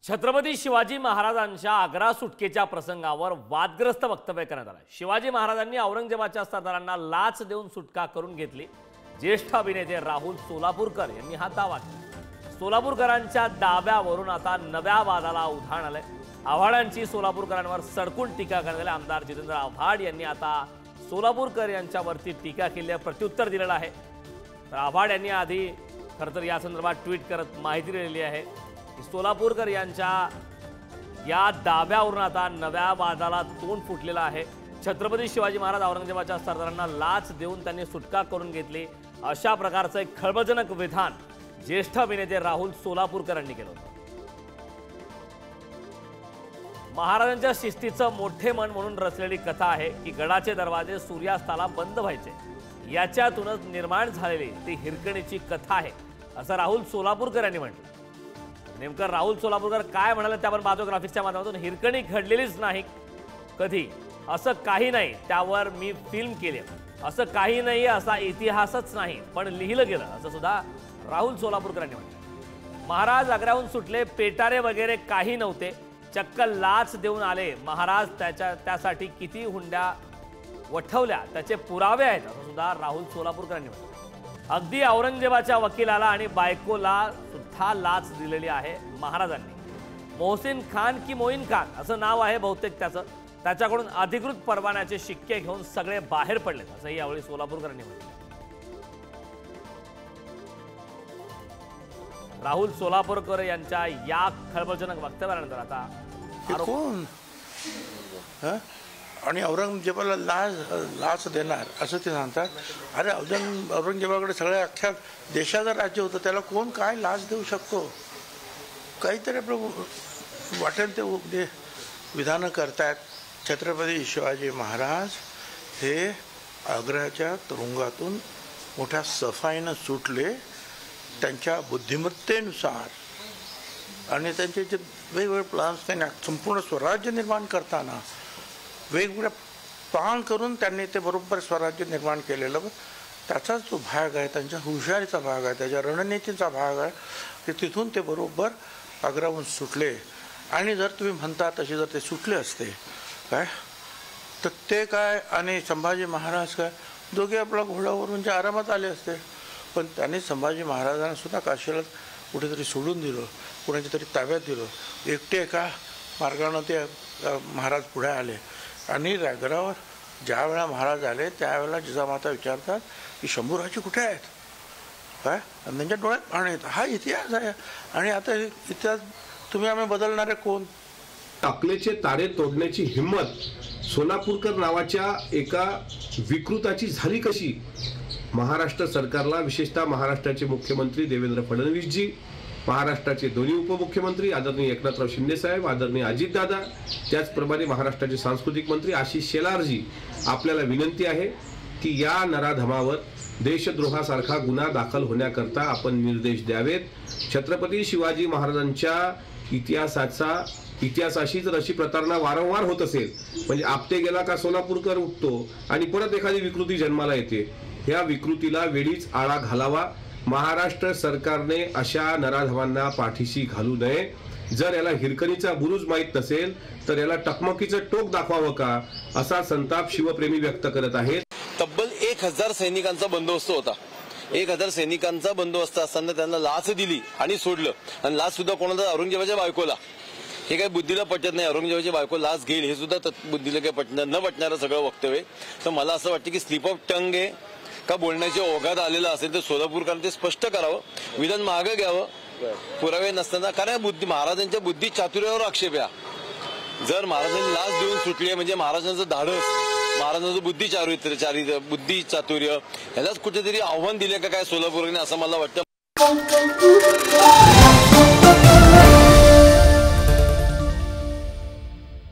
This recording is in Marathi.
छत्रपती शिवाजी महाराजांच्या आग्रा सुटकेच्या प्रसंगावर वादग्रस्त वक्तव्य करण्यात आलं। शिवाजी महाराजांनी औरंगजेबाच्या सरदारांना लाच देऊन सुटका करून घेतली। ज्येष्ठ अभिनेते राहुल सोलापूरकर यांनी हा दावा केला। सोलापूरकरांच्या दाव्यावरून आता नव्या वादाला उधाण आलंय। आव्हाडांची सोलापूरकरांवर सडकून टीका करणारे आमदार जितेंद्र आव्हाड यांनी आता सोलापूरकर यांच्यावरती टीका केली, प्रत्युत्तर दिलेलं आहे। तर आव्हाड यांनी आधी खरं तर या संदर्भात ट्विट करत माहिती दिलेली आहे। सोलापूरकर यांच्या या दाव्यावरून आता नव्या वादाला तोंड फुटलेलं आहे। छत्रपती शिवाजी महाराज औरंगजेबाच्या सरदारांना लाच देऊन त्यांनी सुटका करून घेतली, अशा प्रकारचं एक खळबळजनक विधान ज्येष्ठ अभिनेते राहुल सोलापूरकर यांनी केलं होतं। महाराजांच्या शिस्तीचं मोठे मन म्हणून रचलेली कथा आहे की गडाचे दरवाजे सूर्यास्ताला बंद व्हायचे, याच्यातूनच निर्माण झालेली ती हिरकणीची कथा आहे, असं राहुल सोलापूरकर यांनी म्हटलं। नेमकं राहुल सोलापूरकर काय म्हणाले ते आपण बायोग्राफिक्सच्या माध्यमातून, हिरकणी घडलेलीच नाही कधी, असं काही नाही, त्यावर मी फिल्म केली, असं काही नाही, असा इतिहासच नाही पण लिहिलं गेलं, असं सुद्धा राहुल सोलापूरकर यांनी म्हटलं। महाराज आग्र्याहून सुटले, पेटारे वगैरे काही नव्हते, चक्क लाच देऊन आले महाराज, त्यासाठी किती हुंड्या वठवल्या त्याचे पुरावे आहेत, असं सुद्धा राहुल सोलापूरकर यांनी म्हटलं। अगदी औरंगजेबाच्या वकिलाला आणि बायकोला सुद्धा लाच दिलेली आहे महाराजांनी। मोहसिन खान की मोईन खान असं नाव आहे बहुतेक त्याचं, त्याच्याकडून अधिकृत परवान्याचे शिक्के घेऊन सगळे बाहेर पडलेत, असंही यावेळी सोलापूरकरांनी म्हटलं। राहुल सोलापूरकर यांच्या या खळबळजनक वक्तव्यानंतर आता कोण आणि औरंगजेबाला लाच देणार असं ते सांगतात। अरे औरंगजेबाकडे सगळ्या अख्ख्या देशाचं राज्य होतं, त्याला कोण काय लाच देऊ शकतो? काहीतरी आपलं वाटेल ते विधानं करतायत। छत्रपती शिवाजी महाराज हे आग्र्याच्या तुरुंगातून मोठ्या सफाईनं सुटले, त्यांच्या बुद्धिमत्तेनुसार आणि त्यांचे जे वेगवेगळे प्लान्स, त्यांनी संपूर्ण स्वराज्य निर्माण करताना वेगवेगळ्या प्लान करून त्यांनी ते बरोबर स्वराज्य निर्माण केलेलं, त्याचाच तो भाग आहे, त्यांच्या हुशारीचा भाग आहे, त्याच्या रणनीतीचा भाग आहे की तिथून ते बरोबर आग्र्याहून सुटले। आणि जर तुम्ही म्हणता तसे जर ते सुटले असते काय तर ते काय आणि संभाजी महाराज काय दोघे आपल्या घोड्यावरून जे आरामात आले असते, पण त्यांनी संभाजी महाराजांना सुद्धा काशीला कुठेतरी सोडून दिलं, कुणाच्या तरी ताब्यात दिलं। एकटे एका मार्गाने ते महाराज पुढे आले आणि रायगडावर ज्या वेळा महाराज आले त्यावेळेला जिजामाता विचारतात की शंभूराजे कुठे आहेत काय, आणि त्यांच्या डोळ्यात पाणी येतं। हा इतिहास आहे आणि आता इतिहास तुम्ही आम्ही बदलणारे कोण? टाकलेचे तारे तोडण्याची हिम्मत सोलापूरकर नावाच्या एका विकृताची झाली कशी? महाराष्ट्र सरकारला, विशेषतः महाराष्ट्राचे मुख्यमंत्री देवेंद्र फडणवीसजी, महाराष्ट्राचे दोन्ही उपमुख्यमंत्री आदरणीय एकनाथराव शिंदे साहेब, आदरणीय अजितदादा, त्याचप्रमाणे महाराष्ट्राचे सांस्कृतिक मंत्री आशिष शेलारजी, आपल्याला विनंती आहे की या नराधमावर देशद्रोहासारखा गुन्हा दाखल होण्याकरता आपण निर्देश द्यावेत। छत्रपती शिवाजी महाराजांच्या इतिहासाशी जर अशी प्रतारणा वारंवार होत असेल, म्हणजे आपटे गेला का सोलापूरकर उठतो आणि परत एखादी विकृती जन्माला येते, ह्या विकृतीला वेळीच आळा घालावा। महाराष्ट्र सरकारने अशा नराधमांना पाठीशी घालू नये। जर याला हिरकणीचा बुरुज माहीत नसेल तर याला टकमकीचं टोक दाखवावं का, असा संताप शिवप्रेमी व्यक्त करत आहेत। तब्बल 1000 सैनिकांचा बंदोबस्त होता। 1000 सैनिकांचा बंदोबस्त असताना त्यांना लाच दिली आणि सोडलं, आणि लाच सुद्धा कोणाला? औरंगजेबाच्या बायकोला। हे काही बुद्धीला पटत नाही, औरंगजेबाची बायको लाच घेईल हे सुद्धा बुद्धीला काही पटणार न पटणारं सगळं वक्तव्य। तर मला असं वाटतं की स्लिप ऑफ टंग आहे का बोलण्याच्या ओघात आलेलं असेल तर सोलापूरकरांनी ते स्पष्ट करावं, विधान मागं घ्यावं पुरावे नसताना। कारण महाराजांच्या बुद्धी चातुर्यावर आक्षेप आहे। जर महाराजांनी लाच देऊन सुटले म्हणजे महाराजांचं धाडस, महाराजांचं बुद्धी चातुर्य ह्यालाच कुठेतरी आव्हान दिले का काय सोलापूरने, असं मला वाटतं।